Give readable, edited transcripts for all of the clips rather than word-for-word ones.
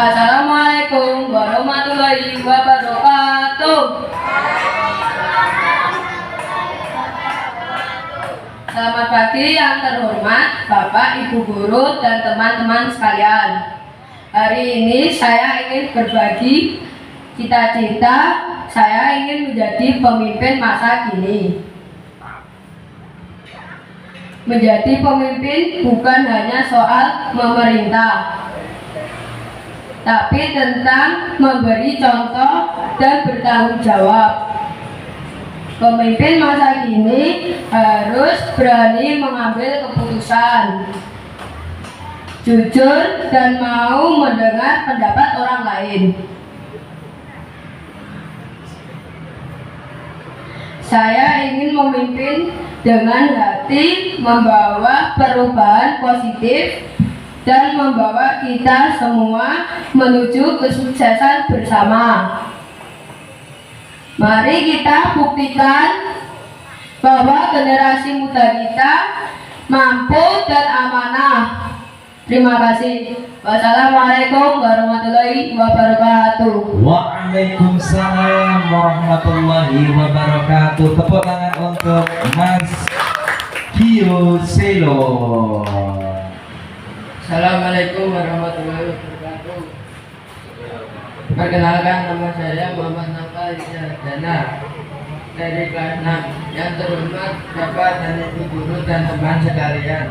Assalamualaikum warahmatullahi wabarakatuh. Selamat pagi yang terhormat Bapak, Ibu Guru, dan teman-teman sekalian. Hari ini saya ingin berbagi cita-cita saya ingin menjadi pemimpin masa kini. Menjadi pemimpin bukan hanya soal memerintah, tapi tentang memberi contoh dan bertanggung jawab. Pemimpin masa kini harus berani mengambil keputusan, jujur, dan mau mendengar pendapat orang lain. Saya ingin memimpin dengan hati, membawa perubahan positif dan membawa kita semua menuju kesuksesan bersama. Mari kita buktikan bahwa generasi muda kita mampu dan amanah. Terima kasih. Wassalamualaikum warahmatullahi wabarakatuh. Waalaikumsalam warahmatullahi wabarakatuh. Tepuk tangan untuk Mas Kio Selo. Assalamualaikum warahmatullahi wabarakatuh. Perkenalkan, nama saya Muhammad Nafa Rizadana dari kelas 6. Yang terhormat Bapak dan Ibu Guru dan teman sekalian,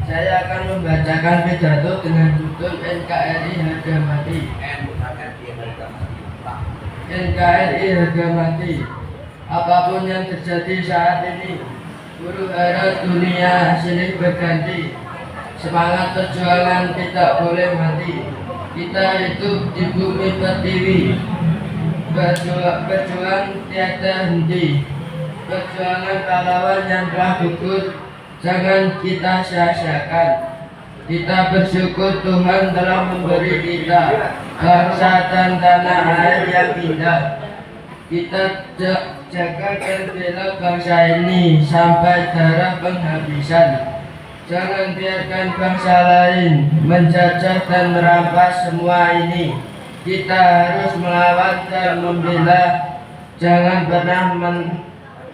saya akan membacakan pidato dengan judul NKRI Harga Mati. NKRI Harga Mati. Apapun yang terjadi saat ini, huru hara dunia silih berganti. Semangat perjuangan tidak boleh mati. Kita hidup di bumi pertiwi, berjuang tiada henti. Perjuangan pahlawan yang telah gugur jangan kita sia-siakan. Kita bersyukur Tuhan telah memberi kita bangsa dan tanah air yang indah. Kita jaga dan bela bangsa ini sampai darah penghabisan. Jangan biarkan bangsa lain menjajah dan merampas semua ini. Kita harus melawan dan membela. Jangan pernah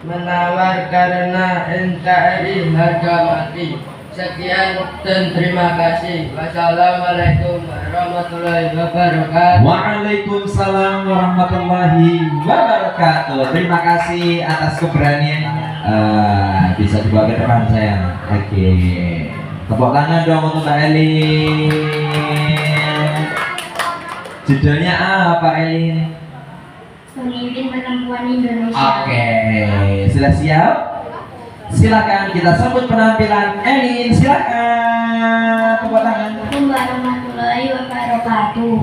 menawar karena NKRI harga mati. Sekian dan terima kasih. Wassalamualaikum warahmatullahi wabarakatuh. Waalaikumsalam warahmatullahi wabarakatuh. Terima kasih atas keberanian. Bisa dibawa ke depan saya. Oke. Tepuk tangan dong untuk Mbak Elin. Judulnya apa, Elin? Pemimpin Perempuan Indonesia. Oke, sudah siap? Silakan kita sambut penampilan Elin. Silakan. Tepuk tangan. Assalamualaikum warahmatullahi wabarakatuh.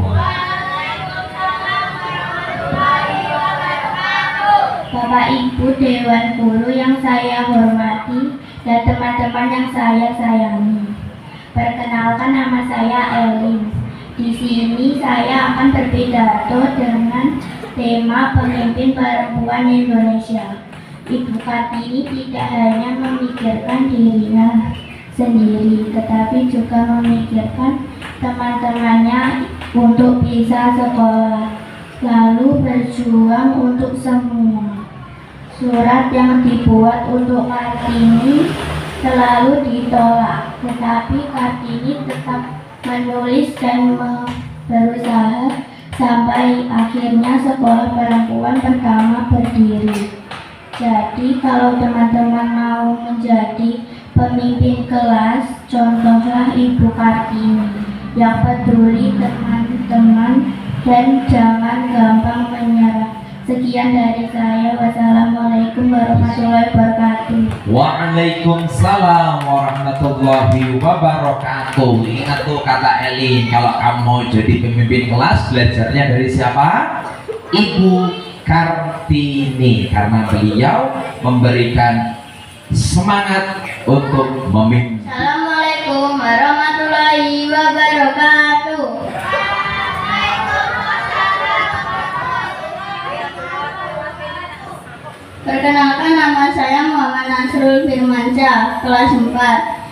Bapak Ibu Dewan Guru yang saya hormati dan teman-teman yang saya sayangi. Perkenalkan, nama saya Elin. Di sini saya akan berpidato dengan tema Pemimpin Perempuan Indonesia. Ibu Kartini tidak hanya memikirkan dirinya sendiri, tetapi juga memikirkan teman-temannya untuk bisa sekolah, lalu berjuang untuk semua. Surat yang dibuat untuk Kartini selalu ditolak, tetapi Kartini tetap menulis dan berusaha sampai akhirnya sekolah perempuan pertama berdiri. Jadi kalau teman-teman mau menjadi pemimpin kelas, contohlah Ibu Kartini yang peduli teman-teman dan jangan gampang menyerah. Sekian dari saya. Wassalamualaikum warahmatullahi wabarakatuh. Waalaikumsalam warahmatullahi wabarakatuh. Ingat tuh kata Elin, kalau kamu mau jadi pemimpin kelas, belajarnya dari siapa? Ibu Kartini, karena beliau memberikan semangat untuk memimpin. Assalamualaikum warahmatullahi wabarakatuh. Perkenalkan, nama saya Muhammad Nasrul Firmansyah, kelas 4.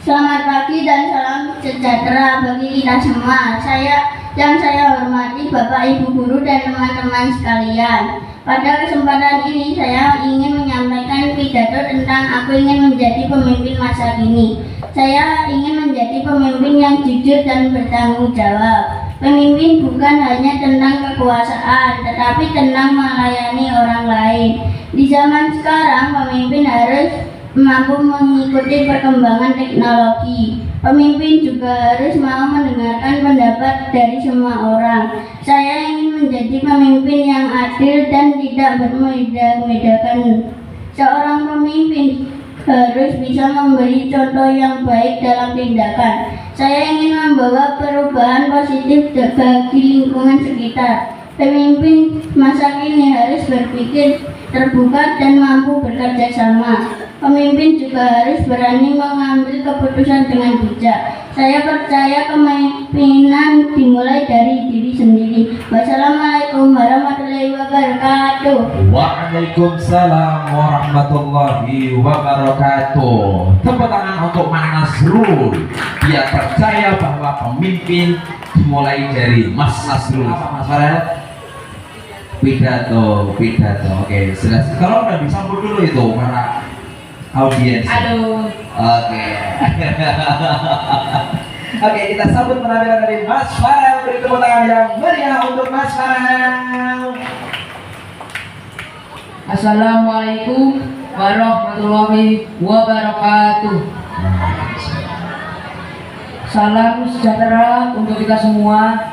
Selamat pagi dan salam sejahtera bagi kita semua. Saya yang saya hormati Bapak Ibu guru dan teman-teman sekalian. Pada kesempatan ini saya ingin menyampaikan pidato tentang aku ingin menjadi pemimpin masa kini. Saya ingin menjadi pemimpin yang jujur dan bertanggung jawab. Pemimpin bukan hanya tentang kekuasaan, tetapi tentang melayani orang lain. Di zaman sekarang, pemimpin harus mampu mengikuti perkembangan teknologi. Pemimpin juga harus mau mendengarkan pendapat dari semua orang. Saya ingin menjadi pemimpin yang adil dan tidak berbeda-bedakan. Seorang pemimpin harus bisa memberi contoh yang baik dalam tindakan. Saya ingin membawa perubahan positif bagi lingkungan sekitar. Pemimpin masa kini harus berpikir terbuka dan mampu bekerja sama. Pemimpin juga harus berani mengambil keputusan dengan bijak. Saya percaya kepemimpinan dimulai dari diri sendiri. Wassalamualaikum warahmatullahi wabarakatuh. Waalaikumsalam warahmatullahi wabarakatuh. Tepuk tangan untuk Mas Nasrul. Dia percaya bahwa pemimpin dimulai dari Mas Nasrul. Apa Mas Farel? Pidato. Oke, sudah. Kalau udah disambut dulu itu para audiens. Aduh. Oke. Oke, kita sambut penampilan dari Mas Farel. Beri tepuk tangan yang meriah untuk Mas Farel. Assalamualaikum warahmatullahi wabarakatuh. Salam sejahtera untuk kita semua.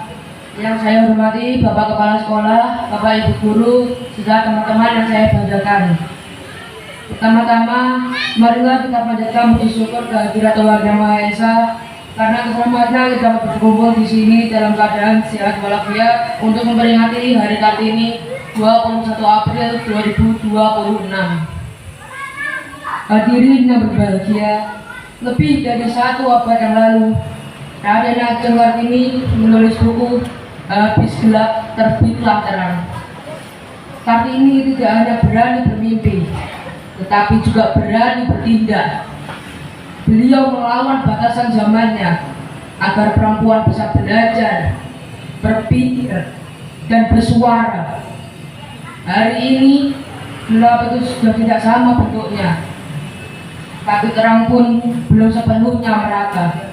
Yang saya hormati Bapak Kepala Sekolah, Bapak Ibu Guru, serta teman-teman yang saya banggakan. Pertama-tama, marilah kita panjatkan puji syukur kehadirat Tuhan Yang Maha Esa karena keselamatan kita berkumpul di sini dalam keadaan sehat walafiat untuk memperingati Hari Kartini 21 April 2026. Hadirin yang berbahagia, lebih dari 1 abad yang lalu, Raden Ajeng Kartini menulis buku Habis Gelap Terbitlah Terang. Kartini tidak hanya berani bermimpi, tetapi juga berani bertindak. Beliau melawan batasan zamannya agar perempuan bisa belajar, berpikir, dan bersuara. Hari ini gelap itu sudah tidak sama bentuknya, tapi terang pun belum sepenuhnya merata.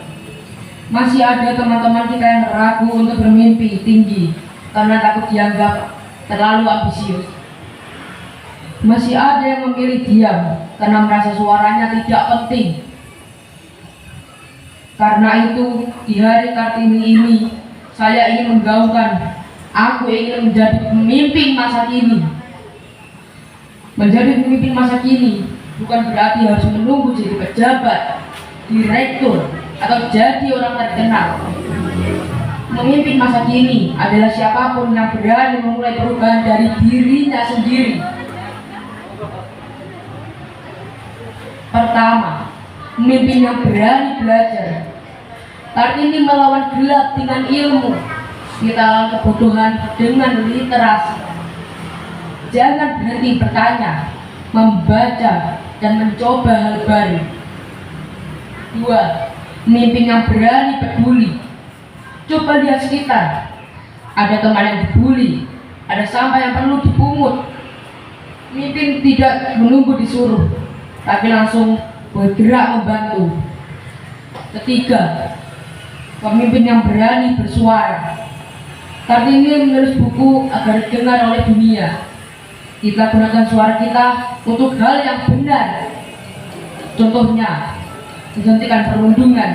Masih ada teman-teman kita yang ragu untuk bermimpi tinggi karena takut dianggap terlalu ambisius. Masih ada yang memilih diam karena merasa suaranya tidak penting. Karena itu, di Hari Kartini ini, saya ingin menggaungkan, aku ingin menjadi pemimpin masa kini. Menjadi pemimpin masa kini bukan berarti harus menunggu jadi pejabat, direktur, atau jadi orang terkenal. Memimpin masa kini adalah siapapun yang berani memulai perubahan dari dirinya sendiri. Pertama, pemimpin yang berani belajar. Kartini melawan gelap dengan ilmu. Kita lawan kebodohan dengan literasi. Jangan berhenti bertanya, membaca, dan mencoba hal baru. 2. Pemimpin yang berani peduli. Coba lihat sekitar. Ada teman yang dibully, ada sampah yang perlu dipungut. Pemimpin tidak menunggu disuruh, tapi langsung bergerak membantu. 3. Pemimpin yang berani bersuara. Kartini menulis buku agar didengar oleh dunia. Kita gunakan suara kita untuk hal yang benar. Contohnya, menghentikan perundungan,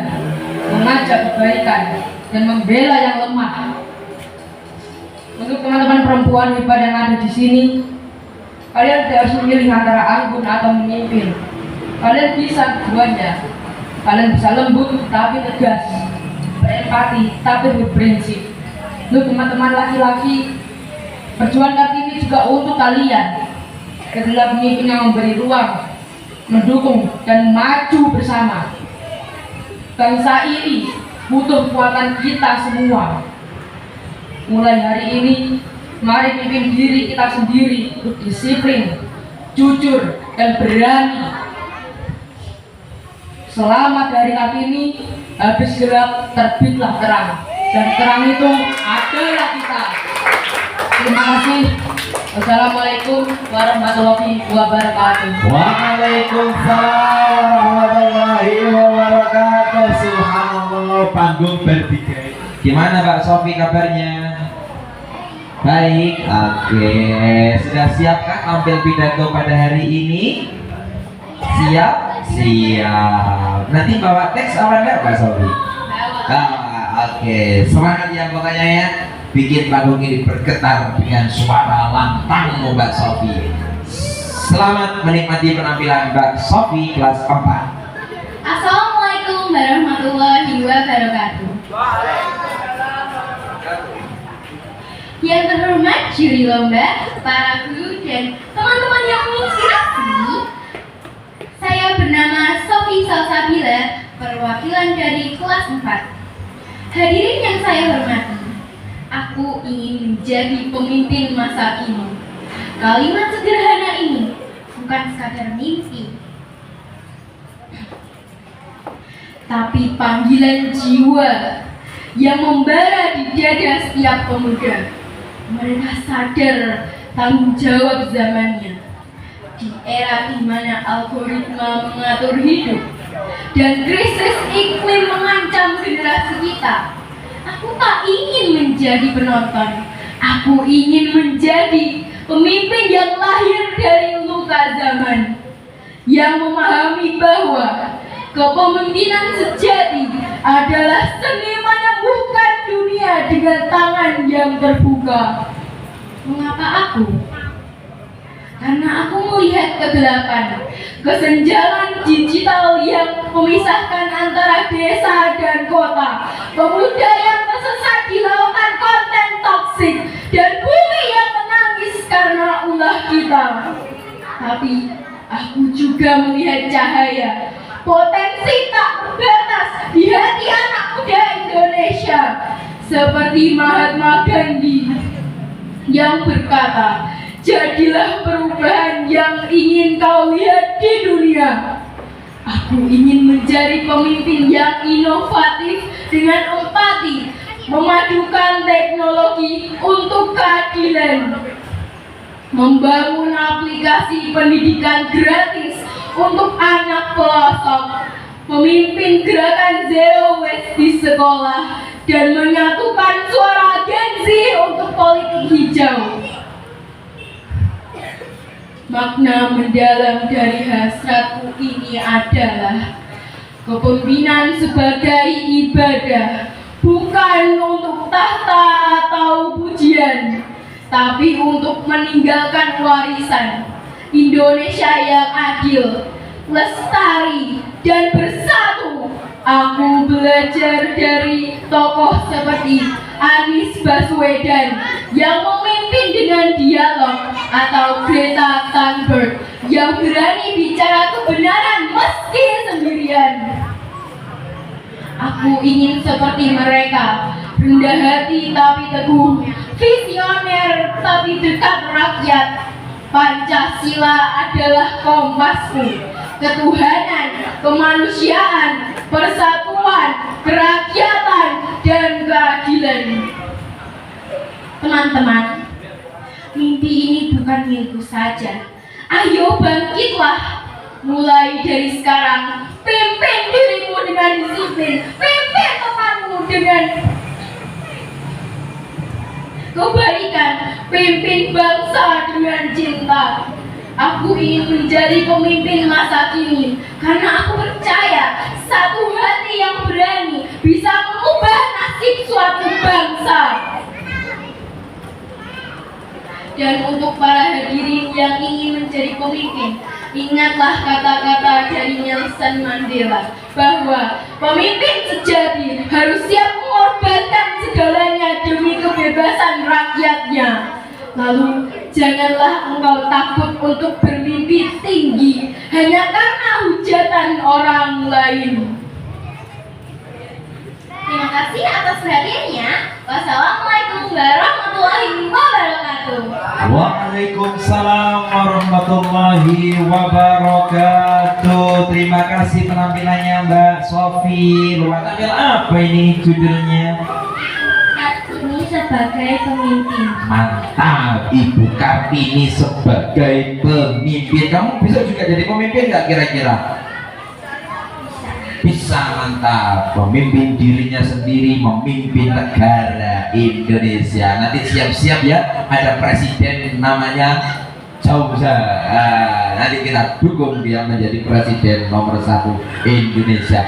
mengajak kebaikan, dan membela yang lemah. Untuk teman-teman perempuan hebat yang ada di sini, kalian tidak harus memilih antara anggun atau memimpin. Kalian bisa keduanya. Kalian bisa lembut tapi tegas, berempati tapi berprinsip. Untuk teman-teman laki-laki, perjuangan Kartini juga untuk kalian. Adalah pemimpin yang memberi ruang, mendukung, dan maju bersama. Bangsa ini butuh kekuatan kita semua. Mulai hari ini, mari pimpin diri kita sendiri untuk disiplin, jujur, dan berani. Selamat Hari Kartini, habis gelap terbitlah terang. dan terang itu adalah kita. Terima kasih. Wassalamualaikum warahmatullahi wabarakatuh. Waalaikumsalam warahmatullahi wabarakatuh. Subhanallah, panggung bertiga. Gimana Mbak Sofi kabarnya? Baik, oke. Sudah siapkah tampil pidato pada hari ini? Siap? Siap. Nanti bawa teks apa enggak Mbak Sofi? Oke. Semangat ya pokoknya ya. Bikin panggung ini bergetar dengan suara lantang Mbak Sofi. Selamat menikmati penampilan Mbak Sofi kelas 4. Assalamualaikum warahmatullahi wabarakatuh. Yang terhormat juri lomba, para guru dan teman-teman yang menginspirasi, saya bernama Sofi Salsabila, perwakilan dari kelas 4. Hadirin yang saya hormati, aku ingin menjadi pemimpin masa kini. Kalimat sederhana ini bukan sekadar mimpi, tapi panggilan jiwa yang membara di dada setiap pemuda. Mereka sadar tanggung jawab zamannya. Di era di mana algoritma mengatur hidup dan krisis iklim mengancam generasi kita, aku tak ingin menjadi penonton. Aku ingin menjadi pemimpin yang lahir dari luka zaman, yang memahami bahwa kepemimpinan sejati adalah seni menyembuhkan dunia dengan tangan yang terbuka. Mengapa aku? Karena aku melihat kegelapan, kesenjangan digital yang memisahkan antara desa dan kota, pemuda yang tersesat di lautan konten toksik, dan bumi yang menangis karena ulah kita. Tapi aku juga melihat cahaya, potensi tak terbatas di hati anak muda Indonesia, seperti Mahatma Gandhi yang berkata, jadilah perubahan yang ingin kau lihat di dunia. Aku ingin menjadi pemimpin yang inovatif dengan empati, memadukan teknologi untuk keadilan, membangun aplikasi pendidikan gratis untuk anak pelosok, memimpin gerakan Zero Waste di sekolah, dan menyatukan suara Gen Z untuk politik hijau. Makna mendalam dari hasratku ini adalah kepemimpinan sebagai ibadah, bukan untuk tahta atau pujian, tapi untuk meninggalkan warisan Indonesia yang adil, lestari, dan bersatu. Aku belajar dari tokoh seperti Anies Baswedan yang memimpin dengan dialog, atau Greta Thunberg yang berani bicara kebenaran meski sendirian. Aku ingin seperti mereka, rendah hati tapi teguh, visioner tapi dekat rakyat. Pancasila adalah kompasku, ketuhanan, kemanusiaan, persatuan, kerakyatan, dan keadilan. Teman-teman, mimpi ini bukan milikku saja. Ayo bangkitlah, mulai dari sekarang. Pimpin dirimu dengan disiplin, pimpin temanmu dengan kebaikan, pimpin bangsa dengan cinta. Aku ingin menjadi pemimpin masa kini karena aku percaya satu hati yang berani bisa mengubah nasib suatu bangsa. Dan untuk para hadirin yang ingin menjadi pemimpin, ingatlah kata-kata dari Nelson Mandela bahwa pemimpin sejati harus siap mengorbankan segalanya demi kebebasan rakyatnya. Lalu janganlah engkau takut untuk bermimpi tinggi hanya karena hujatan orang lain. Terima kasih atas perhatiannya. Wassalamualaikum warahmatullahi wabarakatuh. Waalaikumsalam warahmatullahi wabarakatuh. Terima kasih penampilannya Mbak Sofi. Luar tampil apa ini judulnya? sebagai pemimpin. Mantap, Ibu Kartini sebagai pemimpin. Kamu bisa juga jadi pemimpin nggak kira-kira? Bisa, mantap. Memimpin dirinya sendiri, memimpin negara Indonesia. Nanti siap-siap ya, ada presiden namanya Chauza. Nanti kita dukung dia menjadi presiden nomor 1 Indonesia.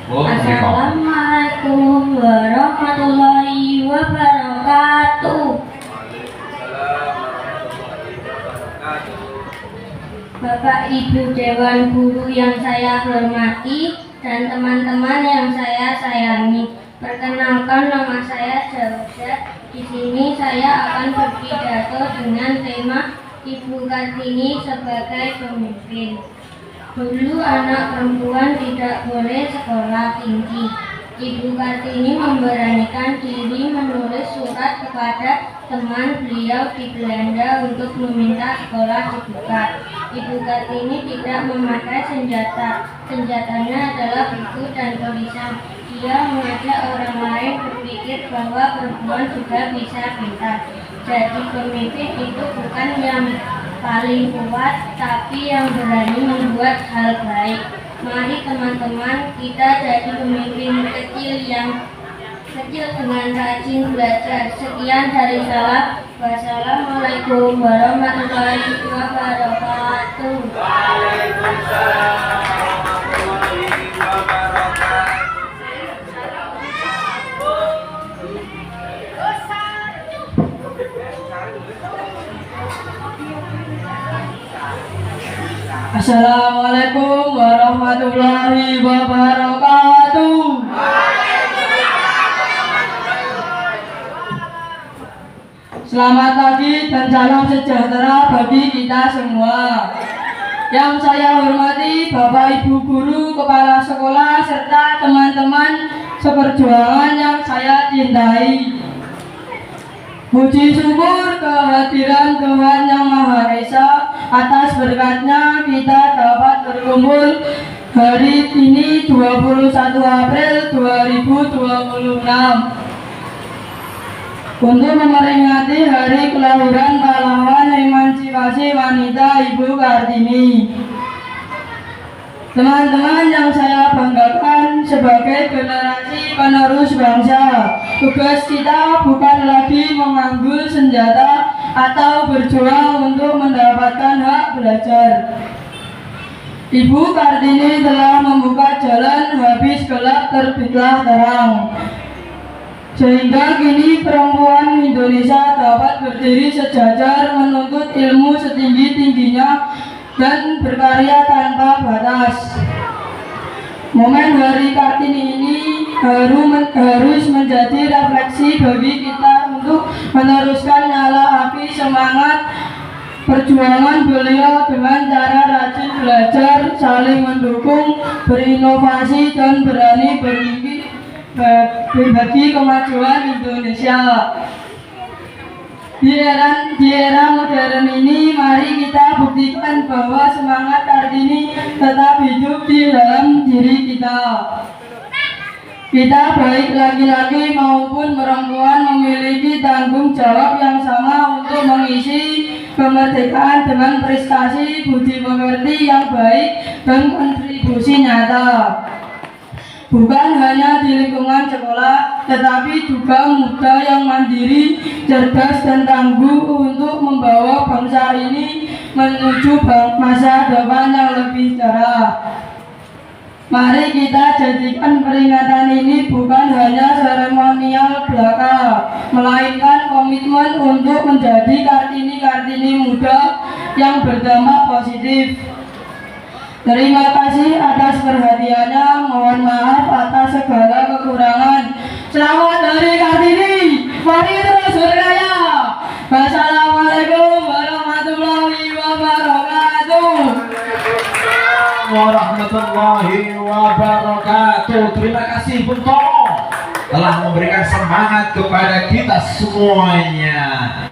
Oh, Assalamualaikum warahmatullahi wabarakatuh. Bapak Ibu Dewan Guru yang saya hormati dan teman-teman yang saya sayangi. Perkenalkan, nama saya Chauza. Di sini saya akan berpidato dengan tema Ibu Kartini sebagai pemimpin. Dulu anak perempuan tidak boleh sekolah tinggi. Ibu Kartini memberanikan diri menulis surat kepada teman beliau di Belanda untuk meminta sekolah dibuka. Ibu Kartini tidak memakai senjata. Senjatanya adalah buku dan tulisan. Dia mengajak orang lain berpikir bahwa perempuan juga bisa pintar. Jadi pemimpin itu bukan yang paling kuat, tapi yang berani membuat hal baik. Mari teman-teman, kita jadi pemimpin kecil dengan rajin belajar. Sekian dari saya. Wassalamualaikum warahmatullahi wabarakatuh. Waalaikumsalam warahmatullahi wabarakatuh. Assalamualaikum warahmatullahi wabarakatuh. Selamat pagi dan salam sejahtera bagi kita semua. Yang saya hormati Bapak Ibu Guru, Kepala Sekolah, serta teman-teman seperjuangan yang saya cintai. Puji syukur kehadiran Tuhan Yang Maha Esa, atas berkatnya kita dapat berkumpul hari ini 21 April 2026 untuk memperingati hari kelahiran pahlawan emansipasi wanita Ibu Kartini. Teman-teman yang saya banggakan sebagai generasi penerus bangsa, tugas kita bukan lagi mengambil senjata atau berjuang untuk mendapatkan hak belajar. Ibu Kartini telah membuka jalan, habis gelap terbitlah terang. Sehingga kini perempuan Indonesia dapat berdiri sejajar menuntut ilmu setinggi-tingginya dan berkarya tanpa batas. Momen Hari Kartini ini harus menjadi refleksi bagi kita untuk meneruskan nyala api semangat perjuangan beliau dengan cara rajin belajar, saling mendukung, berinovasi, dan berani bermimpi bagi kemajuan Indonesia. Di era modern ini, mari kita buktikan bahwa semangat Kartini tetap hidup di dalam diri kita. Kita baik laki-laki maupun perempuan memiliki tanggung jawab yang sama untuk mengisi kemerdekaan dengan prestasi, budi pekerti yang baik, dan kontribusi nyata. Bukan hanya di lingkungan sekolah, tetapi juga muda yang mandiri, cerdas, dan tangguh untuk membawa bangsa ini menuju masa depan yang lebih cerah. Mari kita jadikan peringatan ini bukan hanya seremonial belaka, melainkan komitmen untuk menjadi Kartini-Kartini muda yang berdampak positif. Terima kasih atas perhatiannya, mohon maaf atas segala kekurangan. Selamat Hari Kartini, mari terus berkarya. Wassalamualaikum warahmatullahi wabarakatuh. Warahmatullahi wabarakatuh. Terima kasih Bung Tomo telah memberikan semangat kepada kita semuanya.